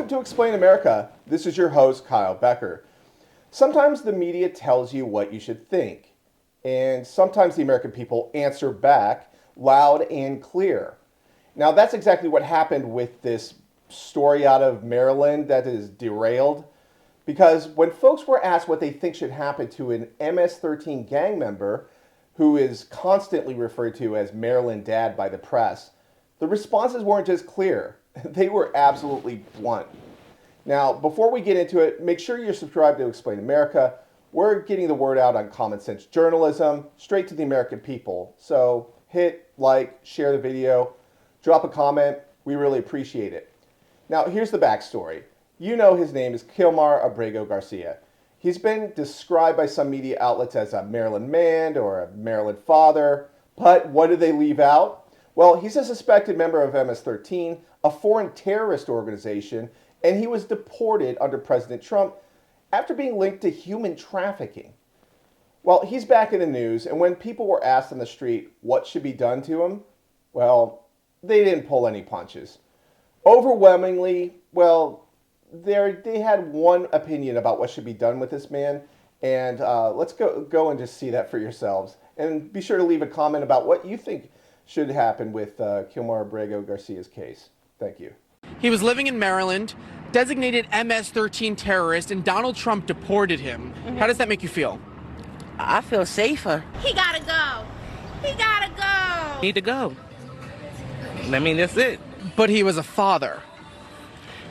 Welcome to Explain America. This is your host, Kyle Becker. Sometimes the media tells you what you should think, and sometimes the American people answer back loud and clear. Now, that's exactly what happened with this story out of Maryland that is derailed, because when folks were asked what they think should happen to an MS-13 gang member who is constantly referred to as Maryland Dad by the press, the responses weren't just clear. They were absolutely blunt. Now, before we get into it, make sure you're subscribed to Explain America. We're getting the word out on common sense journalism, straight to the American people. So hit like, share the video, drop a comment. We really appreciate it. Now, here's the backstory. You know his name is Kilmar Abrego Garcia. He's been described by some media outlets as a Maryland man or a Maryland father. But what did they leave out? Well, he's a suspected member of MS-13, a foreign terrorist organization, and he was deported under President Trump after being linked to human trafficking. Well, he's back in the news, and when people were asked on the street what should be done to him, well, they didn't pull any punches. Overwhelmingly, well, they had one opinion about what should be done with this man, and let's go and just see that for yourselves. And be sure to leave a comment about what you think should happen with Kilmar Abrego Garcia's case. Thank you. He was living in Maryland, designated MS-13 terrorist, and Donald Trump deported him. How does that make you feel? I feel safer. He gotta go. He gotta go. Need to go. I mean, that's it. But he was a father.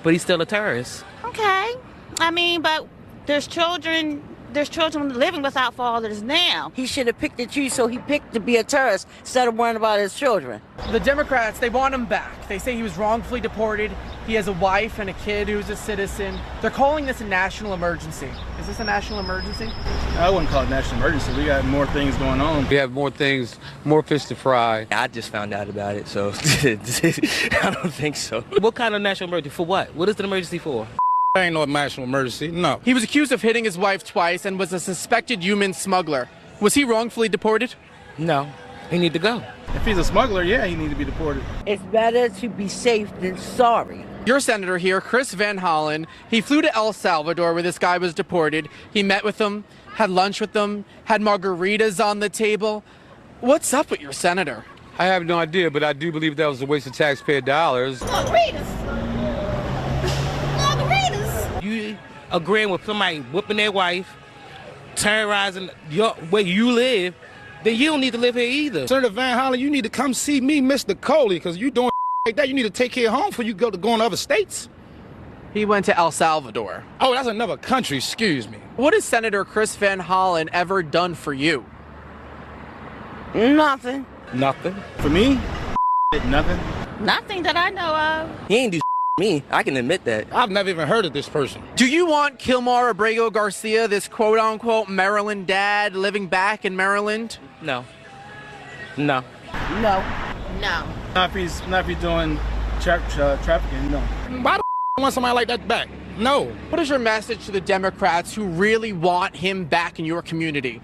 But he's still a terrorist. Okay. I mean, but there's children living without fathers now. He should have picked the tree, so he picked to be a terrorist instead of worrying about his children. The Democrats, they want him back. They say he was wrongfully deported. He has a wife and a kid who's a citizen. They're calling this a national emergency. Is this a national emergency? I wouldn't call it a national emergency. We got more things going on. We have more things, more fish to fry. I just found out about it, so I don't think so. What kind of national emergency? For what? What is the emergency for? Ain't no national emergency, no. He was accused of hitting his wife twice and was a suspected human smuggler. Was he wrongfully deported? No. He need to go. If he's a smuggler, yeah, he needs to be deported. It's better to be safe than sorry. Your senator here, Chris Van Hollen, he flew to El Salvador where this guy was deported. He met with them, had lunch with them, had margaritas on the table. What's up with your senator? I have no idea, but I do believe that was a waste of taxpayer dollars. Margaritas. You agreeing with somebody whooping their wife, terrorizing where you live, then you don't need to live here either. Senator Van Hollen, you need to come see me, Mr. Coley, because you doing like that. You need to take care of home before you go in other states. He went to El Salvador. Oh, that's another country, excuse me. What has Senator Chris Van Hollen ever done for you? Nothing. Nothing. For me, nothing. Nothing that I know of. He ain't do me. I can admit that. I've never even heard of this person. Do you want Kilmar Abrego Garcia, this quote-unquote Maryland dad, living back in Maryland? No. No. No. No. Not if he's doing trafficking, no. Why the I want somebody like that back? No. What is your message to the Democrats who really want him back in your community?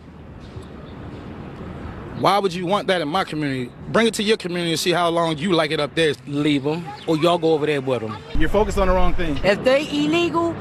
Why would you want that in my community? Bring it to your community and see how long you like it up there. Leave him, or y'all go over there with him. You're focused on the wrong thing. If they illegal